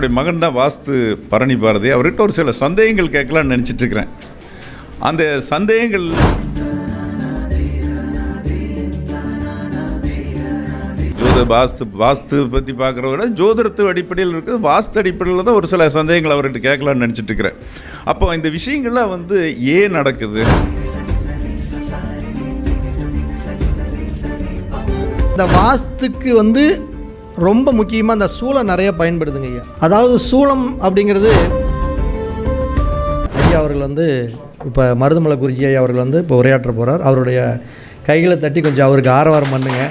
என்னுடைய மகன் தான் வாஸ்து பரணி பாரதி. அவர்கிட்ட ஒரு சில சந்தேகங்கள் கேட்கலான்னு நினச்சிட்டு இருக்கிறேன். அந்த சந்தேகங்கள் வாஸ்து பற்றி பார்க்குற விட ஜோதிடத்து அடிப்படையில் இருக்குது. வாஸ்து அடிப்படையில் தான் ஒரு சில சந்தேகங்கள் அவர்கிட்ட கேட்கலான்னு நினச்சிட்டு இருக்கிறேன். அப்போ இந்த விஷயங்கள்லாம் ஏன் நடக்குது? இந்த வாஸ்துக்கு ரொம்ப முக்கியமாக இந்த சூளம் நிறைய பயன்படுதுங்க ஐயா. அதாவது சூளம் அப்படிங்கிறது ஐயா அவர்கள் இப்போ மருதமலை குறிச்சி ஐயா அவர்கள் இப்போ உரையாற்ற போகிறார். அவருடைய கைகளை தட்டி கொஞ்சம் அவருக்கு ஆரவாரம் பண்ணுங்க.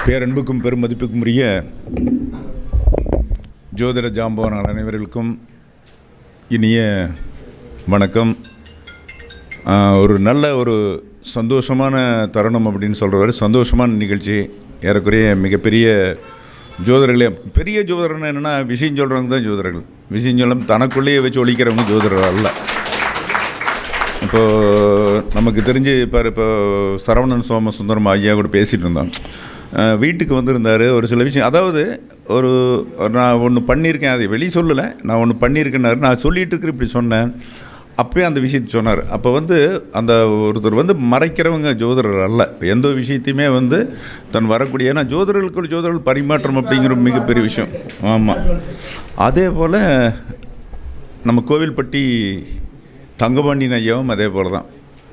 பேரன்புக்கும் பெருமதிப்புக்கும் உரிய ஜோதிட ஜாம்பவான அனைவர்களுக்கும் இனிய வணக்கம். ஒரு நல்ல ஒரு சந்தோஷமான தருணம் அப்படின்னு சொல்கிறவரை சந்தோஷமான நிகழ்ச்சி. ஏறக்குறைய மிகப்பெரிய ஜோதிடர்களே, பெரிய ஜோதிடர்னு என்னென்னா விஷயம் சொல்கிறவங்க தான் ஜோதிடர்கள். விஷயம் சொல்ல தனக்குள்ளேயே வச்சு ஒழிக்கிறவங்க ஜோதிடர்கள் அல்ல. இப்போது நமக்கு தெரிஞ்சு இப்போ சரவணன் சோமசுந்தரம் ஐயா கூட பேசிகிட்டு இருந்தோம். வீட்டுக்கு வந்திருந்தார். ஒரு சில விஷயம், அதாவது நான் ஒன்று பண்ணியிருக்கேன், அதை வெளியே சொல்லலை, நான் ஒன்று பண்ணியிருக்கேன்னாரு. நான் சொல்லிகிட்டு இருக்கிற இப்படி சொன்னேன். அப்போயே அந்த விஷயத்தை சொன்னார். அப்போ அந்த ஒருத்தர் மறைக்கிறவங்க ஜோதிடர் அல்ல. எந்த விஷயத்தையுமே தன் வரக்கூடிய, ஏன்னா ஜோதிடர்களுக்கு ஜோதிடர்கள் பரிமாற்றம் அப்படிங்கிற மிகப்பெரிய விஷயம். ஆமாம். அதே போல் நம்ம கோவில்பட்டி தங்கபாண்டியன் ஐயாவும் அதே போல் தான்.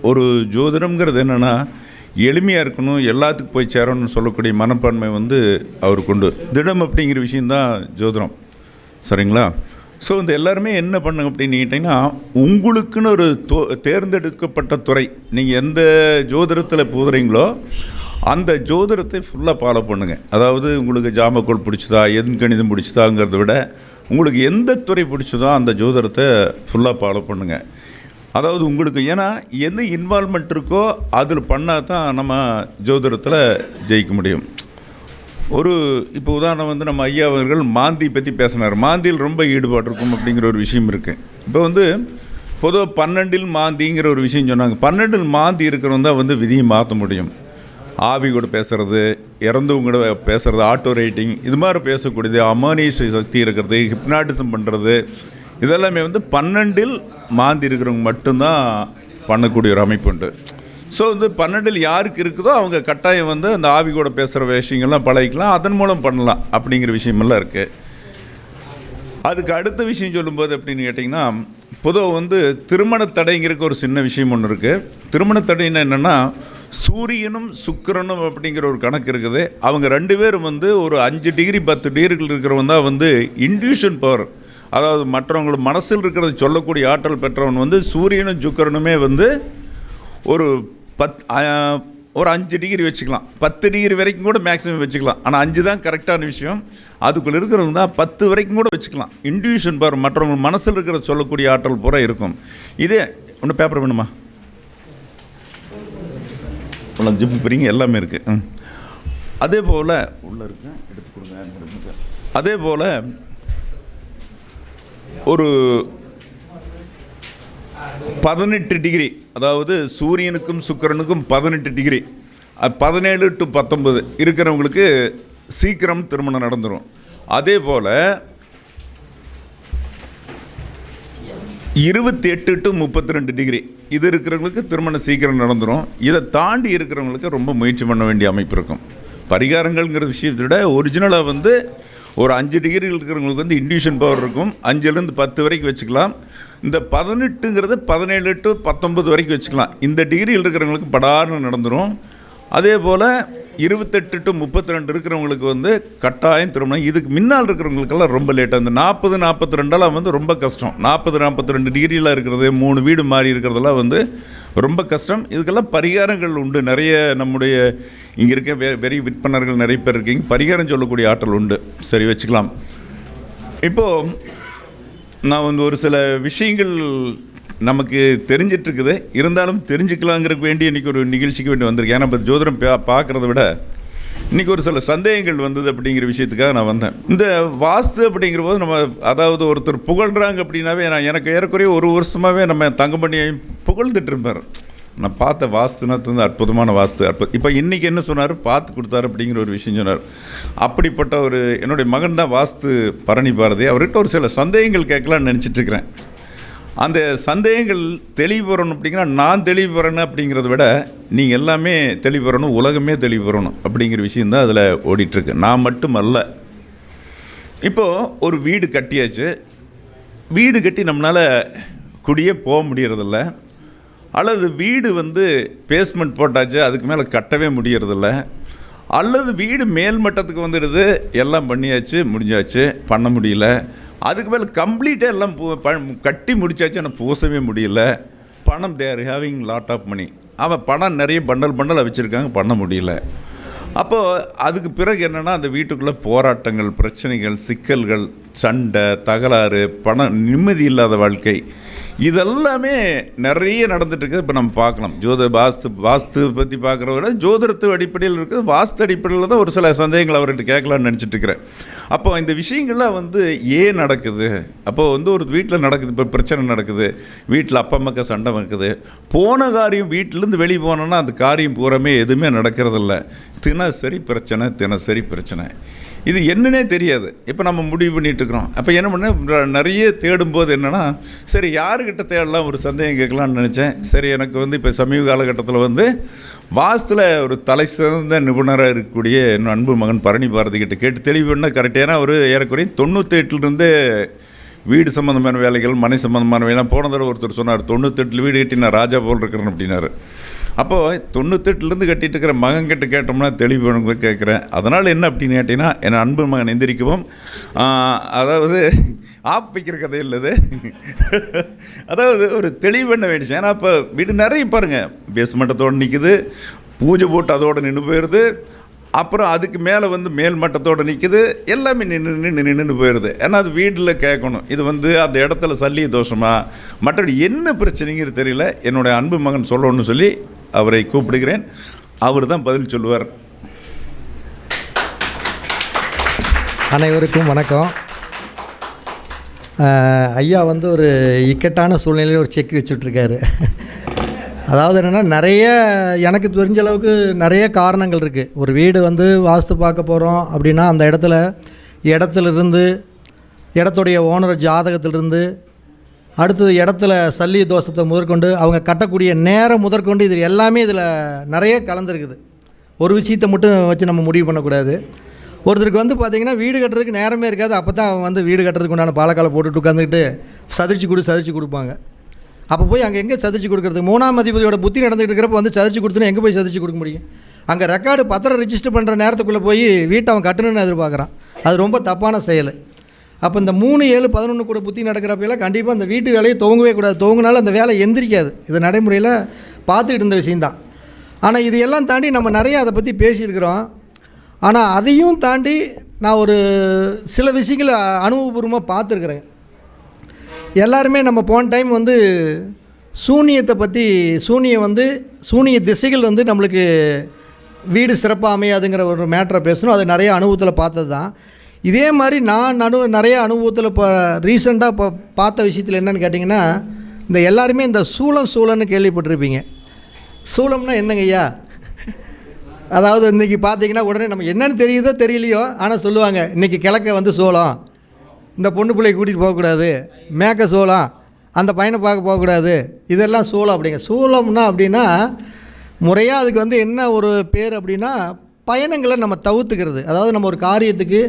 ஒரு ஜோதிடம்ங்கிறது என்னென்னா எளிமையாக இருக்கணும், எல்லாத்துக்கும் போய் சேரணும்னு சொல்லக்கூடிய மனப்பான்மை அவருக்கு உண்டு. திடம் அப்படிங்கிற விஷயந்தான் ஜோதிடம். சரிங்களா? ஸோ எல்லாருமே என்ன பண்ணுங்க அப்படின்னு கேட்டிங்கன்னா, உங்களுக்குன்னு ஒரு தேர்ந்தெடுக்கப்பட்ட துறை, நீங்கள் எந்த ஜோதிடத்தில் போதுறீங்களோ அந்த ஜோதிடத்தை ஃபுல்லாக ஃபாலோ பண்ணுங்கள். அதாவது உங்களுக்கு ஜாமக்கோள் பிடிச்சதா, எண் கணிதம் பிடிச்சதாங்கிறத விட உங்களுக்கு எந்த துறை பிடிச்சதோ அந்த ஜோதிடத்தை ஃபுல்லாக ஃபாலோ பண்ணுங்கள். அதாவது உங்களுக்கு ஏன்னா எந்த இன்வால்மெண்ட் இருக்கோ அதில் பண்ணால் தான் நம்ம ஜோதிடத்தில் ஜெயிக்க முடியும். இப்போ உதாரணம் நம்ம ஐயா அவர்கள் மாந்தி பற்றி பேசினார். மாந்தியில் ரொம்ப ஈடுபாடு இருக்கும் அப்படிங்கிற ஒரு விஷயம் இருக்குது. இப்போ பொதுவாக 12 மாந்திங்கிற ஒரு விஷயம் சொன்னாங்க. 12 மாந்தி இருக்கிறவங்க தான் விதியை மாற்ற முடியும். ஆவி கூட பேசுகிறது, இறந்தவங்க கூட பேசுகிறது, ஆட்டோ ரைட்டிங், இது மாதிரி பேசக்கூடியது, அமானிய சக்தி இருக்கிறது, ஹிப்னாட்டிசம் பண்ணுறது, இதெல்லாமே 12 மாந்தி இருக்கிறவங்க மட்டும்தான் பண்ணக்கூடிய ஒரு அமைப்பு உண்டு. ஸோ 12 யாருக்கு இருக்குதோ அவங்க கட்டாயம் அந்த ஆவி கூட பேசுகிற விஷயங்கள்லாம் பழகிக்கலாம், அதன் மூலம் பண்ணலாம் அப்படிங்கிற விஷயமெல்லாம் இருக்குது. அதுக்கு அடுத்த விஷயம் சொல்லும்போது அப்படின்னு கேட்டிங்கன்னா, பொதுவாக திருமண தடைங்கிறதுக்கு ஒரு சின்ன விஷயம் ஒன்று இருக்குது. திருமண தடைன்னா என்னென்னா, சூரியனும் சுக்கிரனும் அப்படிங்கிற ஒரு கணக்கு இருக்குது. அவங்க 2 பேரும் ஒரு 5 டிகிரி 10 டிகிரிகள் இருக்கிறவங்க தான் இன்ட்யூஷன் பவர், அதாவது மற்றவங்களோட மனசில் இருக்கிறத சொல்லக்கூடிய ஆற்றல் பெற்றவன் சூரியனும் சுக்கிரனுமே ஒரு 5 டிகிரி வச்சுக்கலாம், 10 டிகிரி வரைக்கும் கூட மேக்ஸிமம் வச்சுக்கலாம். ஆனால் 5 தான் கரெக்டான விஷயம். அதுக்குள்ளே இருக்கிறவங்க தான் 10 வரைக்கும் கூட வச்சுக்கலாம். இன்ட்யூஷன் பவர், மற்றவங்க மனசில் இருக்கிறத சொல்லக்கூடிய ஆற்றல் பூரா இருக்கும். இதே ஒன்று பேப்பர் வேணுமா, ஜிப்பு பிரிங்க, எல்லாமே இருக்குது. அதே போல் உள்ளே இருக்கு, எடுத்து கொடுங்க. அதே போல் ஒரு 18 டிகிரி, அதாவது சூரியனுக்கும் சுக்கிரனுக்கும் 18 டிகிரி, 17 to 19 இருக்கிறவங்களுக்கு சீக்கிரம் திருமணம் நடந்துடும். அதே போல் 28 to 32 டிகிரி இது இருக்கிறவங்களுக்கு திருமணம் சீக்கிரம் நடந்துடும். இதை தாண்டி இருக்கிறவங்களுக்கு ரொம்ப முயற்சி பண்ண வேண்டிய அமைப்பு இருக்கும். பரிகாரங்கள்ங்கிற விஷயத்தை விட ஒரிஜினலாக ஒரு 5 டிகிரி இருக்கிறவங்களுக்கு இன்ட்யூஷன் பவர் இருக்கும். 5லேருந்து 10 வரைக்கும் வச்சுக்கலாம். இந்த 18ங்கிறது 17 to 19 வரைக்கும் வச்சுக்கலாம். இந்த டிகிரியில் இருக்கிறவங்களுக்கு படார்னு நடந்துடும். அதே போல் 28 to 32 இருக்கிறவங்களுக்கு கட்டாயம் திருமணம். இதுக்கு முன்னால் இருக்கிறவங்களுக்கெல்லாம் ரொம்ப லேட்டாக, இந்த 40 42 ரொம்ப கஷ்டம். 40 42 டிகிரியில் இருக்கிறது, 3 வீடு மாறி இருக்கிறதெல்லாம் ரொம்ப கஷ்டம். இதுக்கெல்லாம் பரிகாரங்கள் உண்டு. நிறைய நம்முடைய இங்கே இருக்க பெரிய விற்பனர்கள் நிறைய பேர் இருக்கீங்க, பரிகாரம் சொல்லக்கூடிய ஆற்றல் உண்டு. சரி, வச்சுக்கலாம். இப்போது நான் ஒரு சில விஷயங்கள் நமக்கு தெரிஞ்சிட்ருக்குது, இருந்தாலும் தெரிஞ்சுக்கலாங்கிறதுக்கு வேண்டி இன்றைக்கி ஒரு நிகழ்ச்சிக்கு வேண்டி வந்திருக்கேன். ஏன்னா இப்போ ஜோதிடம் பார்க்குறத விட இன்றைக்கி ஒரு சில சந்தேகங்கள் வந்தது அப்படிங்கிற விஷயத்துக்காக நான் வந்தேன். இந்த வாஸ்து அப்படிங்கிற போது நம்ம, அதாவது ஒருத்தர் புகழ்கிறாங்க அப்படின்னாவே, நான் எனக்கு ஏறக்குறைய 1 வருஷமாகவே நம்ம தங்கமணியை புகழ்ந்துட்டு இருப்பார். நான் பார்த்த வாஸ்துனா வந்து அற்புதமான வாஸ்து. இப்போ இன்றைக்கி என்ன சொன்னார், பார்த்து கொடுத்தாரு அப்படிங்கிற ஒரு விஷயம் சொன்னார். அப்படிப்பட்ட ஒரு என்னுடைய மகன் தான் வாஸ்து பரணி பாரதி. அவர்கிட்ட ஒரு சில சந்தேகங்கள் கேட்கலான்னு நினச்சிட்ருக்கிறேன். அந்த சந்தேகங்கள் தெளிவு வரணும் அப்படிங்கிற, நான் தெளிவு வரணும் அப்படிங்கிறத விட நீங்கள் எல்லாமே தெளிவு வரணும், உலகமே தெளிவு வரணும் அப்படிங்கிற விஷயந்தான் அதில் ஓடிட்டுருக்கு. நான் மட்டும் அல்ல. இப்போது ஒரு வீடு கட்டியாச்சு. வீடு கட்டி நம்மளால் குடியே போக முடியறதில்ல. அல்லது வீடு வந்து பேஸ்மெண்ட் போட்டாச்சு, அதுக்கு மேலே கட்டவே முடியறதில்ல. அல்லது வீடு மேல் மட்டத்துக்கு வந்துடுது, எல்லாம் பண்ணியாச்சு, முடிஞ்சாச்சு, பண்ண முடியல. அதுக்கு மேலே கம்ப்ளீட்டாக எல்லாம் கட்டி முடிச்சாச்சு, ஆனால் பூசவே முடியல. பணம், they're having lot of money. அவன் பணம் நிறைய பண்டல் வச்சுருக்காங்க, பண்ண முடியல. அப்போது அதுக்கு பிறகு என்னென்னா, அந்த வீட்டுக்குள்ளே போராட்டங்கள், பிரச்சனைகள், சிக்கல்கள், சண்டை, தகராறு, பணம், நிம்மதி இல்லாத வாழ்க்கை, இதெல்லாமே நிறைய நடந்துகிட்ருக்கு. இப்போ நம்ம பார்க்கலாம். வாஸ்து பற்றி பார்க்குறத விட ஜோதிடத்து அடிப்படையில் இருக்குது. வாஸ்து அடிப்படையில் தான் ஒரு சில சந்தேகங்கள் அவர்கிட்ட கேட்கலான்னு நினச்சிட்ருக்கிறேன். அப்போ இந்த விஷயங்கள்லாம் வந்து ஏன் நடக்குது? அப்போது வந்து ஒரு வீட்டில் நடக்குது, இப்போ பிரச்சனை நடக்குது, வீட்டில் அப்பா அம்மாக்க சண்டை இருக்குது, போன காரியம் வீட்டிலேருந்து வெளியே போனோன்னா அந்த காரியம் பூராமே எதுவுமே நடக்கிறதில்ல. தினசரி பிரச்சனை. இது என்னன்னே தெரியாது. இப்போ நம்ம முடிவு பண்ணிகிட்ருக்குறோம். அப்போ என்ன பண்ண, நிறைய தேடும்போது என்னென்னா, சரி யாருக்கிட்ட தேடலாம், ஒரு சந்தேகம் கேட்கலான்னு நினச்சேன். சரி, எனக்கு வந்து இப்போ சமீப காலகட்டத்தில் வந்து வாஸ்துல ஒரு தலை சிறந்த நிபுணராக இருக்கக்கூடிய என் அன்பு மகன் பரணி பாரதி கிட்ட கேட்டு தெளிவு பண்ணால் கரெக்டான ஒரு ஏறக்குறைய 98 வீடு சம்மந்தமான வேலைகள், மனை சம்மந்தமான வேலை. போன தடவை ஒருத்தர் சொன்னார், 98 வீடு கட்டி நான் ராஜா போல் இருக்கிறேன் அப்படின்னாரு. அப்போது 98 கட்டிகிட்டு இருக்கிற மகன் கிட்ட கேட்டோம்னா தெளிவு கேட்குறேன். அதனால் என்ன அப்படின்னு கேட்டிங்கன்னா, என் அன்பு மகன் எந்திரிக்கவும், அதாவது வைக்கிற கதை இல்லது, அதாவது ஒரு தெளிவு பண்ண வேண்டிச்சு. ஏன்னா இப்போ வீடு நிறைய பாருங்கள், பேஸ்மெண்ட்டத்தோடு நிற்குது, பூஜை போட்டு அதோடு நின்று போயிடுது, அப்புறம் அதுக்கு மேலே வந்து மேல் மட்டத்தோடு நிற்குது, எல்லாமே நின்று போயிடுது. ஏன்னா அது வீட்டில் கேட்கணும், இது வந்து அந்த இடத்துல சல்லிய தோஷமா, மற்றபடி என்ன பிரச்சனைங்கிறது தெரியல. என்னுடைய அன்பு மகன் சொல்லணும்னு சொல்லி அவரை கூப்பிடுகிறேன். அவர் தான் பதில் சொல்லுவார். அனைவருக்கும் வணக்கம். ஐயா வந்து ஒரு இக்கட்டான சூழ்நிலையில் ஒரு செக் வச்சுட்ருக்காரு. அதாவது என்னென்னா, நிறைய எனக்கு தெரிஞ்ச அளவுக்கு நிறைய காரணங்கள் இருக்குது. ஒரு வீடு வந்து வாஸ்து பார்க்க போகிறோம் அப்படின்னா, அந்த இடத்துலேருந்து, இடத்துடைய ஓனர் ஜாதகத்திலிருந்து, அடுத்தது இடத்துல சல்லி தோஷத்தை முதற்கொண்டு, அவங்க கட்டக்கூடிய நேரம் முதற்கொண்டு, இது எல்லாமே இதில் நிறைய கலந்துருக்குது. ஒரு விஷயத்தை மட்டும் வச்சு நம்ம முடிவு பண்ணக்கூடாது. ஒருத்தருக்கு வந்து பார்த்திங்கன்னா, வீடு கட்டுறதுக்கு நேரமே இருக்காது. அப்போ தான் அவன் வந்து வீடு கட்டுறதுக்கு உண்டான பாலக்காலை போட்டுட்டு உட்காந்துக்கிட்டு சதிச்சு கொடுப்பாங்க. அப்போ போய் அங்கே எங்கே சதிச்சு கொடுக்குறது? 3ஆம் அதிபதியோட புத்தி நடந்துகிட்டு இருக்கிறப்ப வந்து சதிச்சு கொடுத்துன்னு எங்கே போய் சதிச்சு கொடுக்க முடியும்? அங்கே ரெக்கார்டு பத்திரம் ரிஜிஸ்டர் பண்ணுற நேரத்துக்குள்ளே போய் வீட்டை அவன் கட்டணுன்னு எதிர்பார்க்குறான். அது ரொம்ப தப்பான செயல். அப்போ இந்த 3, 7, 11 கூட புத்தி நடக்கிறப்பெல்லாம் கண்டிப்பாக அந்த வீட்டு வேலையை துவங்கவே கூடாது. துவங்கினாலும் அந்த வேலை எந்திரிக்காது. இது நடைமுறையில் பார்த்துக்கிட்டு இருந்த விஷயந்தான். ஆனால் இது எல்லாம் தாண்டி நம்ம நிறையா அதை பற்றி பேசியிருக்கிறோம். ஆனால் அதையும் தாண்டி நான் ஒரு சில விஷயங்களை அனுபவபூர்வமாக பார்த்துருக்குறேங்க. எல்லாருமே நம்ம போன டைம் வந்து சூனியத்தை பற்றி, சூனிய திசைகள் வந்து நம்மளுக்கு வீடு சிறப்பாக அமையாதுங்கிற ஒரு மேட்டரை பேசணும். அது நிறைய அனுபவத்தில் பார்த்தது தான். இதே மாதிரி நான் நிறைய அனுபவத்தில் இப்போ ரீசெண்டாக இப்போ பார்த்த விஷயத்தில் என்னென்னு கேட்டிங்கன்னா, இந்த எல்லாருமே இந்த சூளம்னு கேள்விப்பட்டிருப்பீங்க. சூளம்னா என்னங்க ஐயா? அதாவது இன்றைக்கி பார்த்தீங்கன்னா உடனே நம்ம என்னென்னு தெரியுதோ தெரியலையோ, ஆனால் சொல்லுவாங்க, இன்றைக்கி கிழக்க வந்து சோளம், இந்த பொண்ணு பிள்ளையை கூட்டிகிட்டு போகக்கூடாது, மேக்க சோளம், அந்த பையனை பார்க்க போகக்கூடாது, இதெல்லாம் சோளம் அப்படிங்க. சோளம்னா அப்படின்னா முறையாக அதுக்கு வந்து என்ன ஒரு பேர் அப்படின்னா, பயணங்களை நம்ம தவிர்த்துக்கிறது. அதாவது நம்ம ஒரு காரியத்துக்கு,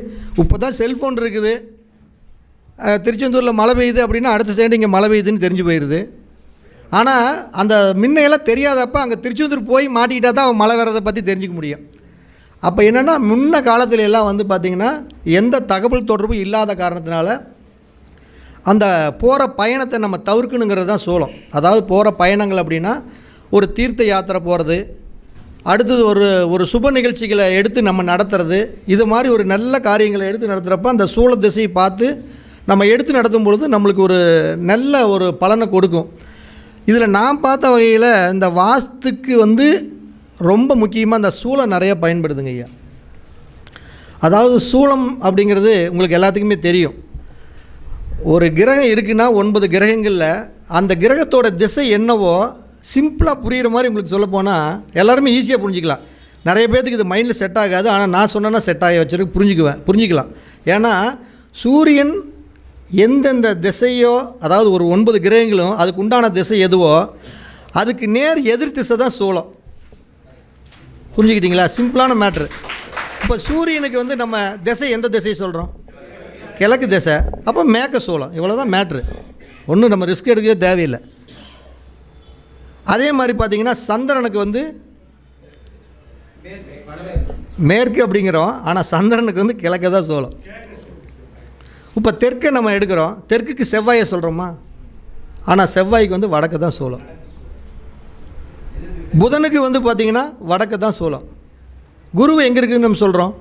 இப்போ தான் செல்ஃபோன் இருக்குது, திருச்செந்தூரில் மழை பெய்யுது அப்படின்னா அடுத்த செகண்ட் இங்கே மழை பெய்யுதுன்னு தெரிஞ்சு போயிடுது. ஆனால் அந்த முன்னையெல்லாம் தெரியாதப்போ அங்கே திருச்செந்தூர் போய் மாட்டிக்கிட்டா தான் அவன் மழை வரதை பற்றி தெரிஞ்சிக்க முடியும். அப்போ என்னென்னா, முன்ன காலத்துல எல்லாம் வந்து பார்த்திங்கன்னா எந்த தகவல் தொடர்பும் இல்லாத காரணத்தினால அந்த போகிற பயணத்தை நம்ம தவிர்க்கணுங்கிறது தான் சோளம். அதாவது போகிற பயணங்கள் அப்படின்னா, ஒரு தீர்த்த யாத்திரை போகிறது, அடுத்தது ஒரு சுப நிகழ்ச்சிகளை எடுத்து நம்ம நடத்துறது, இது மாதிரி ஒரு நல்ல காரியங்களை எடுத்து நடத்துகிறப்ப அந்த சூழ திசையை பார்த்து நம்ம எடுத்து நடத்தும் பொழுது நம்மளுக்கு ஒரு நல்ல ஒரு பலனை கொடுக்கும். இதில் நான் பார்த்த வகையில் இந்த வாஸ்துக்கு வந்து ரொம்ப முக்கியமாக இந்த சூளம் நிறைய பயன்படுதுங்க ஐயா. அதாவது சூளம் அப்படிங்கிறது உங்களுக்கு எல்லாத்துக்குமே தெரியும். ஒரு கிரகம் இருக்குன்னா 9 கிரகங்களில் அந்த கிரகத்தோட திசை என்னவோ சிம்பிளாக புரிகிற மாதிரி உங்களுக்கு சொல்ல போனால் எல்லாருமே ஈஸியாக புரிஞ்சிக்கலாம். நிறைய பேர்த்துக்கு இது மைண்டில் செட் ஆகாது. ஆனால் நான் சொன்னேன்னா செட் ஆகி வச்சுருக்கு, புரிஞ்சிக்கலாம். ஏன்னா சூரியன் எந்தெந்த திசையோ, அதாவது ஒரு 9 கிரகங்களும் அதுக்கு உண்டான திசை எதுவோ அதுக்கு நேர் எதிர் திசை தான் சூலம். புரிஞ்சுக்கிட்டீங்களா? சிம்பிளான மேட்ரு. இப்போ சூரியனுக்கு வந்து நம்ம திசை எந்த திசையை சொல்கிறோம்? கிழக்கு திசை. அப்போ மேற்க சூலம். இவ்வளோ தான் மேட்ரு. ஒன்றும் நம்ம ரிஸ்க் எடுக்கவே தேவையில்லை. அதே மாதிரி பார்த்திங்கன்னா சந்திரனுக்கு வந்து மேற்கு அப்படிங்கிறோம், ஆனால் சந்திரனுக்கு வந்து கிழக்கு தான் சூலம். இப்போ தெற்கை நம்ம எடுக்கிறோம், தெற்குக்கு செவ்வாயை சொல்கிறோமா, ஆனால் செவ்வாய்க்கு வந்து வடக்கு தான் சூலம். புதனுக்கு வந்து பார்த்திங்கன்னா வடக்கு தான் சூலம். குரு எங்கே இருக்குதுன்னு நம்ம சொல்கிறோம்?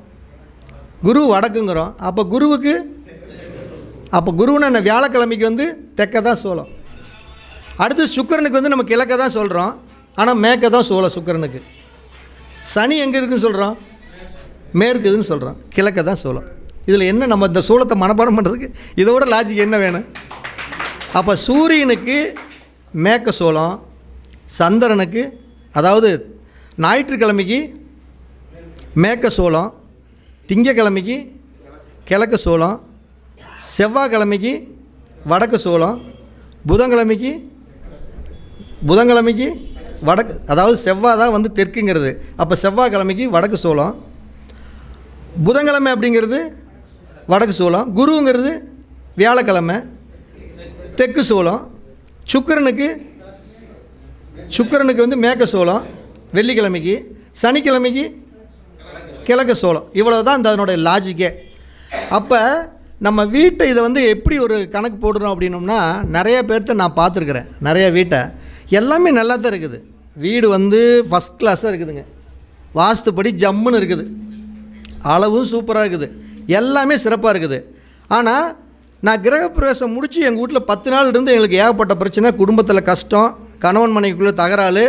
குரு வடக்குங்கிறோம். அப்போ குருவுன்னு என்ன, வியாழக்கிழமைக்கு வந்து தெற்க தான் சூலம். அடுத்து சுக்கிரனுக்கு வந்து நம்ம கிழக்க தான் சொல்கிறோம், ஆனால் மேற்க தான் சூலம் சுக்கிரனுக்கு. சனி எங்கே இருக்குதுன்னு சொல்கிறோம்? மேற்குதுன்னு சொல்கிறோம், கிழக்க தான் சூலம். இதில் என்ன, நம்ம இந்த சூலத்தை மனப்பாடம் பண்ணுறதுக்கு இதோட லாஜிக் என்ன வேணும்? அப்போ சூரியனுக்கு மேற்க சூலம், சந்திரனுக்கு அதாவது ஞாயிற்றுக்கிழமைக்கு மேற்க சூலம், திங்கக்கிழமைக்கு கிழக்கு சூலம், செவ்வாய்க்கிழமைக்கு வடக்கு சூலம், புதன்கிழமைக்கு வடக்கு, அதாவது செவ்வாய் தான் வந்து தெற்குங்கிறது. அப்போ செவ்வாய்க்கிழமைக்கு வடக்கு சூலம், புதன்கிழமை அப்படிங்கிறது வடக்கு சூலம், குருங்கிறது வியாழக்கிழமை தெற்கு சூலம், சுக்கிரனுக்கு வந்து மேற்க சூலம் வெள்ளிக்கிழமைக்கு, சனிக்கிழமைக்கு கிழக்கு சூலம். இவ்வளோ தான் இந்த அதனுடைய லாஜிக்கே. அப்போ நம்ம வீட்டை இதை வந்து எப்படி ஒரு கணக்கு போடுறோம் அப்படின்னோம்னா, நிறைய பேர்த்த நான் பார்த்துருக்குறேன். நிறைய வீட்டை எல்லாமே நல்லா தான் இருக்குது. வீடு வந்து ஃபஸ்ட் கிளாஸாக இருக்குதுங்க, வாஸ்துப்படி ஜம்முன்னு இருக்குது, அளவும் சூப்பராக இருக்குது, எல்லாமே சிறப்பாக இருக்குது. ஆனால் நான் கிரகப்பிரவேசம் முடித்து எங்கள் வீட்டில் 10 நாள் இருந்து எங்களுக்கு ஏகப்பட்ட பிரச்சனை, குடும்பத்தில் கஷ்டம், கணவன் மனைவிக்குள்ளே தகராறு,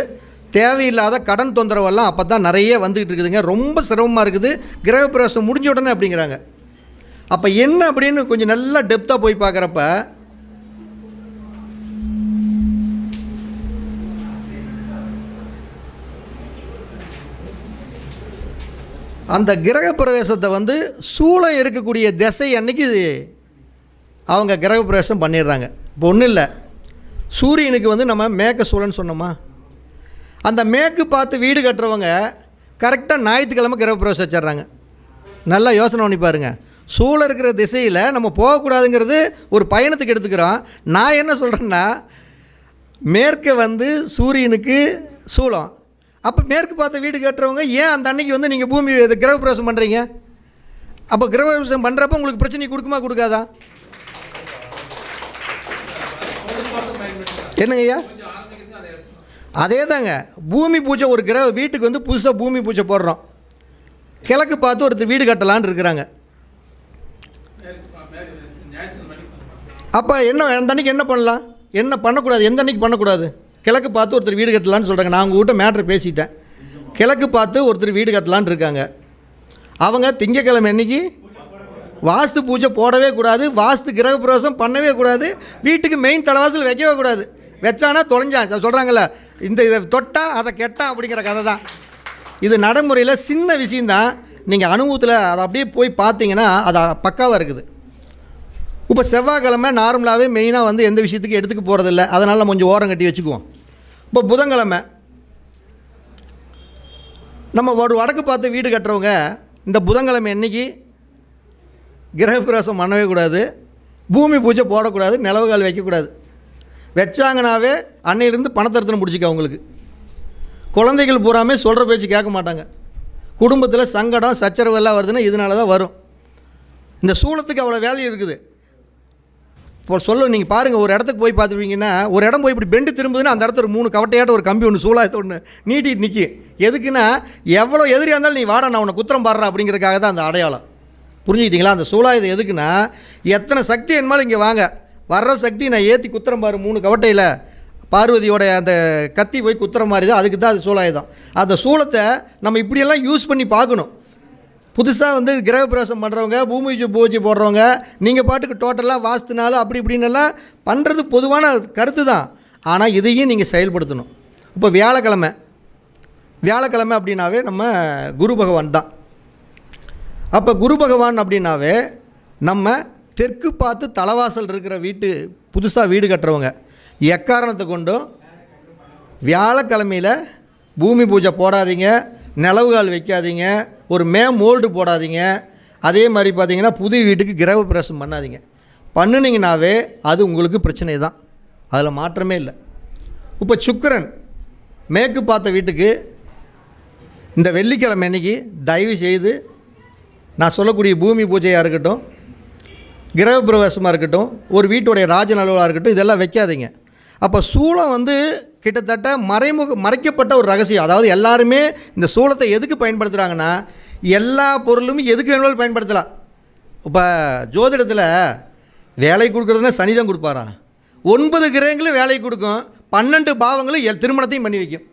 தேவையில்லாத கடன் தொந்தரவெல்லாம் அப்போ தான் நிறைய வந்துக்கிட்டு இருக்குதுங்க. ரொம்ப சிரமமாக இருக்குது. கிரகப்பிரவேசம் முடிஞ்ச உடனே அப்படிங்கிறாங்க. அப்போ என்ன அப்படின்னு கொஞ்சம் நல்லா டெப்த்தாக போய் பார்க்குறப்ப அந்த கிரகப்பிரவேசத்தை வந்து சூளம் இருக்கக்கூடிய திசை அன்னைக்கு அவங்க கிரகப்பிரவேசம் பண்ணிடுறாங்க. இப்போ ஒன்றும் இல்லை, சூரியனுக்கு வந்து நம்ம மேற்க சூழன்னு சொன்னோமா, அந்த மேற்கு பார்த்து வீடு கட்டுறவங்க கரெக்டாக ஞாயிற்றுக்கிழமை கிரகப்பிரவேசம் வச்சிட்றாங்க. நல்லா யோசனை பண்ணி பாருங்கள். சூழல் இருக்கிற திசையில் நம்ம போகக்கூடாதுங்கிறது ஒரு பயணத்துக்கு எடுத்துக்கிறோம். நான் என்ன சொல்கிறேன்னா, மேற்க வந்து சூரியனுக்கு சூளம், அப்போ மேற்கு பார்த்த வீடு கட்டுறவங்க ஏன் அந்த அன்னைக்கு வந்து நீங்கள் பூமி கிரகப்பிரவேசம் பண்ணுறீங்க? அப்போ கிரகப்பிரவேசம் பண்ணுறப்ப உங்களுக்கு பிரச்சனை கொடுக்குமா கொடுக்காதா? என்னங்க ஐயா? அதே தாங்க, பூமி பூஜை ஒரு வீட்டுக்கு வந்து புதுசாக பூமி பூஜை போடுறோம், கிழக்கு பார்த்து ஒருத்தர் வீடு கட்டலான்னு இருக்கிறாங்க. அப்போ என்ன அந்த அன்றைக்கி என்ன பண்ணலாம், என்ன பண்ணக்கூடாது, எந்த அன்றைக்கி பண்ணக்கூடாது? கிழக்கு பார்த்து ஒருத்தர் வீடு கட்டலான்னு சொல்கிறாங்க. நான் உங்கள் கிட்ட மேட்ரு பேசிட்டேன். கிழக்கு பார்த்து ஒருத்தர் வீடு கட்டலான்னு இருக்காங்க. அவங்க திங்கக்கிழமை அன்றைக்கி வாஸ்து பூஜை போடவே கூடாது, வாஸ்து கிரகப்பிரவேசம் பண்ணவே கூடாது, வீட்டுக்கு மெயின் தலைவாசல் வைக்கவே கூடாது. வச்சானா தொலைஞ்சான் சொல்கிறாங்கல்ல, இதை தொட்டா அதை கெட்டா அப்படிங்கிற கதை தான் இது. நடைமுறையில் சின்ன விஷயந்தான், நீங்கள் அனுபவத்தில் அதை அப்படியே போய் பார்த்தீங்கன்னா அது பக்காவாக இருக்குது. இப்போ செவ்வாய்க்கிழமை நார்மலாகவே மெயினாக வந்து எந்த விஷயத்துக்கு எடுத்துக்க போகிறதில்ல, அதனால் நம்ம கொஞ்சம் ஓரம் கட்டி வச்சுக்குவோம். இப்போ புதன்கிழமை நம்ம ஒரு வடக்கு பார்த்து வீடு கட்டுறவங்க இந்த புதன்கிழமை அன்றைக்கி கிரகப்பிரவேசம் பண்ணவே கூடாது, பூமி பூஜை போடக்கூடாது, நிலவுகால் வைக்கக்கூடாது. வச்சாங்கனாவே அன்னையிலேருந்து பணத்தரத்தனை பிடிச்சிக்க. அவங்களுக்கு குழந்தைகள் பூராமே சொல்கிற பேச்சு கேட்க மாட்டாங்க. குடும்பத்தில் சங்கடம் சச்சரவு எல்லாம் வருதுன்னா இதனால தான் வரும். இந்த சூளத்துக்கு அவ்வளோ வேல்யூ இருக்குது. இப்போ நீங்கள் பாருங்கள், ஒரு இடத்துக்கு போய் பார்த்துருவீங்கன்னா, ஒரு இடம் போய் இப்படி பெண்டு திரும்புதுன்னா அந்த இடத்துல ஒரு 3 கவட்டையாட்ட ஒரு கம்பி ஒன்று சூளாயத்தை ஒன்று நீட்டிட்டு நிற்கி. எதுக்குன்னா, எவ்வளோ எதிரியாக இருந்தாலும் நீ வாடா நான் உன்னை குத்திரம் பாடுறா அப்படிங்கிறதுக்காக தான் அந்த அடையாளம். புரிஞ்சுக்கிட்டீங்களா? அந்த சூளாயுதம் எதுக்குன்னா, எத்தனை சக்தி என்மாலும் இங்கே வாங்க, வர்ற சக்தி நான் ஏற்றி குத்திரம் பாரு 3 கவட்டையில் பார்வதியோட அந்த கத்தி போய் குத்துற மாதிரி தான். அதுக்கு தான் அது சூளாயுதம். அந்த சூளத்தை நம்ம இப்படியெல்லாம் யூஸ் பண்ணி பார்க்கணும். புதுசாக வந்து கிரகப்பிரவேசம் பண்ணுறவங்க, பூமி பூஜை போடுறவங்க, நீங்கள் பாட்டுக்கு டோட்டலாக வாஸ்துனால அப்படி இப்படின்னெல்லாம் பண்ணுறது பொதுவான கருத்து தான். ஆனால் இதையும் நீங்கள் செயல்படுத்தணும். இப்போ வியாழக்கிழமை அப்படின்னாவே நம்ம குரு பகவான் தான். அப்போ குரு பகவான் அப்படின்னாவே நம்ம தெற்கு பார்த்து தலைவாசல் இருக்கிற புதுசாக வீடு கட்டுறவங்க எக்காரணத்தை கொண்டும் வியாழக்கிழமையில் பூமி பூஜை போடாதீங்க, நிலவுகால் வைக்காதீங்க, ஒரு மோல்டு போடாதீங்க. அதே மாதிரி பார்த்தீங்கன்னா புது வீட்டுக்கு கிரக பிரவேசம் பண்ணாதீங்க. பண்ணினீங்கனாவே அது உங்களுக்கு பிரச்சனை தான், அதில் மாற்றமே இல்லை. இப்போ சுக்கிரன் மேற்கு பார்த்த வீட்டுக்கு இந்த வெள்ளிக்கிழமை அன்றைக்கி தயவு செய்து நான் சொல்லக்கூடிய பூமி பூஜையாக இருக்கட்டும், கிரக பிரவேசமாக இருக்கட்டும், ஒரு வீட்டுடைய ராஜ நலவாக இருக்கட்டும், இதெல்லாம் வைக்காதீங்க. அப்போ சூளம் கிட்டத்தட்ட மறைக்கப்பட்ட ஒரு ரகசியம். அதாவது எல்லாருமே இந்த சூளத்தை எதுக்கு பயன்படுத்துகிறாங்கன்னா, எல்லா பொருளும் எதுக்கு வேணுமாலும் பயன்படுத்தலாம். இப்போ ஜோதிடத்தில் வேலை கொடுக்குறதுனா சனி தான் கொடுப்பாரா? 9 கிரகங்களும் வேலை கொடுக்கும், 12 பாவங்களும் திருமணத்தையும் பண்ணி வைக்கும்.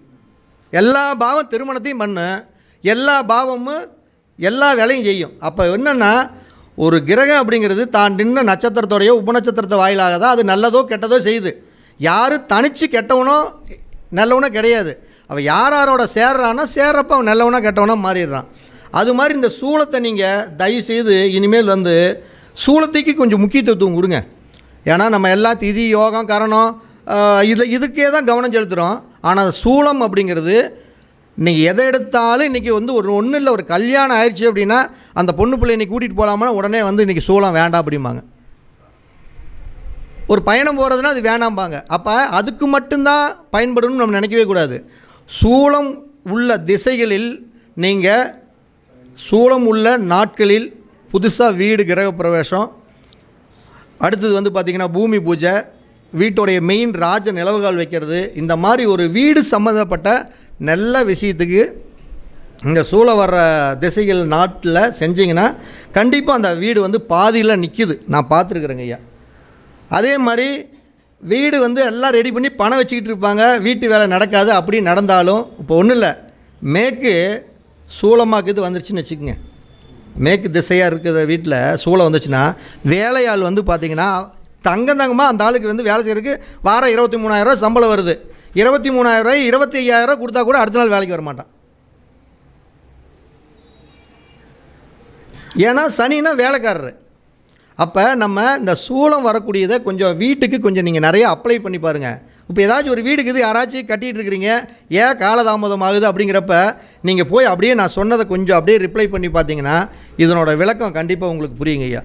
எல்லா பாவம் திருமணத்தையும் பண்ணு, எல்லா பாவமும் எல்லா வேலையும் செய்யும். அப்போ என்னென்னா, ஒரு கிரகம் அப்படிங்கிறது தான் நின்ன நட்சத்திரத்தோடையோ உபநட்சத்திரத்தை வாயிலாக தான் அது நல்லதோ கெட்டதோ செய்யுது. யாரும் தனித்து கெட்டவனோ நல்லவனோ கிடையாது. அவன் யாரோட சேர்றப்ப அவன் நல்லவனோ கெட்டவனோ மாறிடுறான். அது மாதிரி இந்த சூளத்தை நீங்கள் தயவுசெய்து இனிமேல் சூளத்துக்கு கொஞ்சம் முக்கியத்துவம் கொடுங்க. ஏன்னா நம்ம எல்லா திதி யோகம் கரணம் இதுக்கே தான் கவனம் செலுத்துகிறோம். ஆனால் சூளம் அப்படிங்கிறது இன்றைக்கி எதை எடுத்தாலும் இன்றைக்கி ஒன்றும் இல்லை, ஒரு கல்யாணம் ஆயிடுச்சு அப்படின்னா அந்த பொண்ணு பிள்ளை இன்றைக்கி கூட்டிகிட்டு போகலாமா, உடனே இன்றைக்கி சூளம் வேண்டாம் அப்படிம்பாங்க. ஒரு பயணம் போகிறதுனா அது வேணாம்பாங்க. அப்போ அதுக்கு மட்டும்தான் பயன்படணும்னு நம்ம நினைக்கவே கூடாது. சூளம் உள்ள திசைகளில் நீங்கள் சூளம் உள்ள நாட்களில் புதுசாக வீடு கிரக பிரவேசம், அடுத்தது பார்த்திங்கன்னா பூமி பூஜை, வீட்டுடைய மெயின் ராஜ நிலவுகால் வைக்கிறது, இந்த மாதிரி ஒரு வீடு சம்மந்தப்பட்ட நல்ல விஷயத்துக்கு இந்த சூளம் வர்ற திசைகள் நாட்டில் செஞ்சிங்கன்னா கண்டிப்பாக அந்த வீடு பாதியில் நிற்கிது. நான் பார்த்துருக்குறேங்க ஐயா. அதே மாதிரி வீடு எல்லாம் ரெடி பண்ணி பணம் வச்சுக்கிட்டு இருப்பாங்க, வீட்டு வேலை நடக்காது. அப்படி நடந்தாலும் இப்போ ஒன்றும் இல்லை, மேற்கு சூளமாக்குது வந்துருச்சுன்னு வச்சுக்கோங்க. மேற்கு திசையாக இருக்கிற வீட்டில் சூளம் வந்துச்சுன்னா வேலையாள் பார்த்திங்கன்னா தங்கமாக அந்த ஆளுக்கு வேலை செய்கிறதுக்கு வாரம் 23,000 சம்பளம் வருது. 23,000 25,000 கொடுத்தா கூட அடுத்த நாள் வேலைக்கு வர மாட்டான். ஏன்னா சனினா வேலைக்காரரு. அப்போ நம்ம இந்த சூளம் வரக்கூடியதை கொஞ்சம் வீட்டுக்கு கொஞ்சம் நீங்கள் நிறைய அப்ளை பண்ணி பாருங்கள். இப்போ ஏதாச்சும் ஒரு வீடுக்கு யாராச்சும் கட்டிகிட்டு இருக்கிறீங்க, ஏன் காலதாமதம் ஆகுது அப்படிங்கிறப்ப நீங்கள் போய் அப்படியே நான் சொன்னதை கொஞ்சம் அப்படியே ரிப்ளை பண்ணி பார்த்தீங்கன்னா இதனோட விளக்கம் கண்டிப்பாக உங்களுக்கு புரியுங்க ஐயா.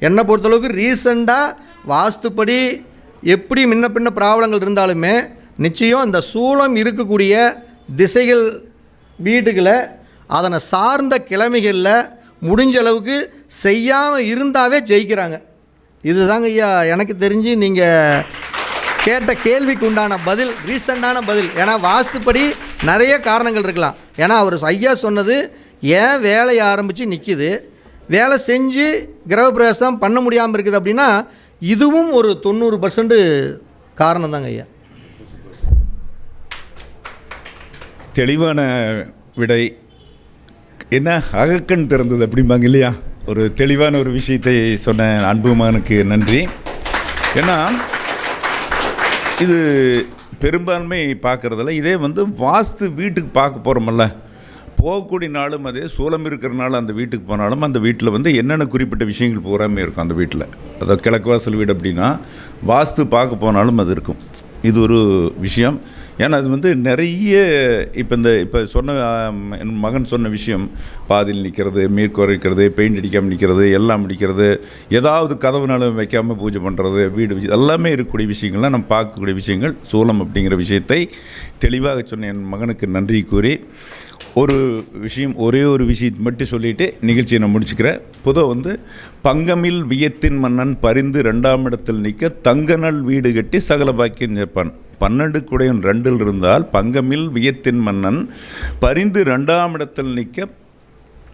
என்னை பொறுத்தளவுக்கு ரீசெண்டாக வாஸ்துப்படி எப்படி முன்ன பின்ன ப்ராப்ளங்கள் இருந்தாலுமே நிச்சயம் இந்த சூளம் இருக்கக்கூடிய திசைகள் வீடுகளை அதனை சார்ந்த கிழமைகளில் முடிஞ்ச அளவுக்கு செய்யாமல் இருந்தாவே ஜெயிக்கிறாங்க. இதுதாங்க ஐயா எனக்கு தெரிஞ்சு நீங்கள் கேட்ட கேள்விக்கு உண்டான பதில், ரீசெண்டான பதில். ஏன்னா வாஸ்துப்படி நிறைய காரணங்கள் இருக்கலாம். ஏன்னா அவர் ஐயா சொன்னது ஏன் வேலையை ஆரம்பித்து நிற்கிது, வேலை செஞ்சு கிரகப்பிரவேசம் பண்ண முடியாமல் இருக்குது அப்படின்னா இதுவும் ஒரு 90% காரணம் தாங்க ஐயா. தெளிவான விடை. என்ன அகக்கண் திறந்தது அப்படிம்பாங்க இல்லையா, ஒரு தெளிவான ஒரு விஷயத்தை சொன்ன அன்புமானுக்கு நன்றி. ஏன்னா இது பெரும்பான்மை பார்க்குறதில்ல. இதே வாஸ்து வீட்டுக்கு பார்க்க போகிறோமல்ல, போகக்கூடிய நாளும் அதே சூளம் இருக்கிறனால அந்த வீட்டுக்கு போனாலும் அந்த வீட்டில் என்னென்ன குறிப்பிட்ட விஷயங்கள் பூராமே இருக்கும் அந்த வீட்டில். அதாவது கிழக்கு வாசல் வீடு அப்படின்னா வாஸ்து பார்க்க போனாலும் அது இருக்கும். இது ஒரு விஷயம். ஏன்னா அது நிறைய இப்போ சொன்ன என் மகன் சொன்ன விஷயம், பாதியில் நிற்கிறது, மேற்குறைக்கிறது, பெயிண்ட் அடிக்காமல் நிற்கிறது, எல்லாம் அடிக்கிறது, ஏதாவது கதவுனால வைக்காமல் பூஜை பண்ணுறது, வீடு எல்லாமே இருக்கக்கூடிய விஷயங்கள்லாம் நம்ம பார்க்கக்கூடிய விஷயங்கள். சூளம் அப்படிங்கிற விஷயத்தை தெளிவாக சொன்ன என் மகனுக்கு நன்றி கூறி ஒரு விஷயம், ஒரே ஒரு விஷயத்தை மட்டும் சொல்லிவிட்டு நிகழ்ச்சியை நான் முடிச்சுக்கிறேன். பொதுவாக பங்கமில் வியத்தின் மன்னன் பரிந்து 2ஆம் இடத்தில் நிற்க தங்கநல் வீடு கட்டி சகல பாக்கியம் நிற்பான். 12 குடையன் 2 இருந்தால் பங்கமில் வியத்தின் மன்னன் பரிந்து 2ஆம் இடத்தில் நிற்க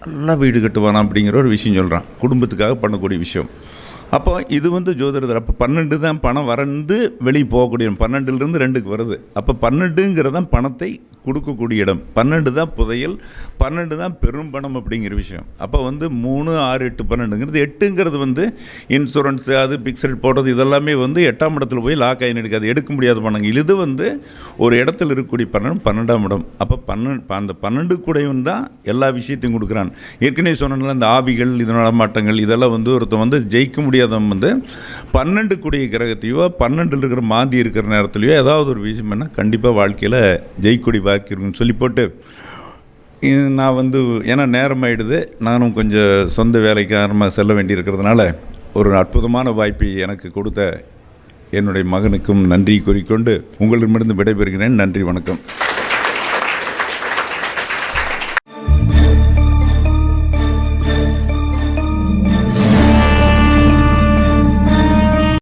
நல்லா வீடு கட்டுவானா அப்படிங்கிற ஒரு விஷயம் சொல்கிறான். குடும்பத்துக்காக பண்ணக்கூடிய விஷயம். அப்போ இது வந்து ஜோதிடத்தில் அப்போ 12 தான் பணம் வரந்து வெளியே போகக்கூடிய 12லேருந்து 2க்கு வருது. அப்போ 12ங்கிறது தான் பணத்தை கொடுக்கக்கூடிய இடம். 12 தான் புதையல், 12 தான் பெரும் பணம் அப்படிங்கிற விஷயம். அப்போ வந்து 3, 6, 8, 12ங்கிறது 8ங்கிறது வந்து இன்சூரன்ஸு அது பிக்சட் போடுறது இதெல்லாமே வந்து 8ஆம் இடத்துல போய் லாக் ஆகி எடுக்காது, எடுக்க முடியாத பணங்கள். இது வந்து ஒரு இடத்துல இருக்கக்கூடிய பணம் 12ஆம் இடம். அப்போ அந்த 12 கூடையும் தான் எல்லா விஷயத்தையும் கொடுக்குறான். ஏற்கனவே சொன்னால இந்த ஆவிகள் இது நடமாட்டங்கள் இதெல்லாம் வந்து ஒருத்தன் வந்து ஜெயிக்க முடியாதவன் வந்து 12 கூடிய கிரகத்தையோ 12 இருக்கிற மாந்தி இருக்கிற நேரத்துலையோ ஏதாவது ஒரு விஷயம் பண்ணால் கண்டிப்பாக வாழ்க்கையில் ஜெயிக்கொடி பாக்கிருக்குன்னு சொல்லி போட்டு நான் வந்து ஏன்னா நேரம் ஆகிடுது, நானும் கொஞ்சம் சொந்த வேலைக்கு காரணமாக செல்ல வேண்டியிருக்கிறதுனால ஒரு அற்புதமான வாய்ப்பை எனக்கு கொடுத்த என்னுடைய மகனுக்கும் நன்றி கூறிக்கொண்டு உங்களிடமிருந்து விடைபெறுகிறேன். நன்றி, வணக்கம்.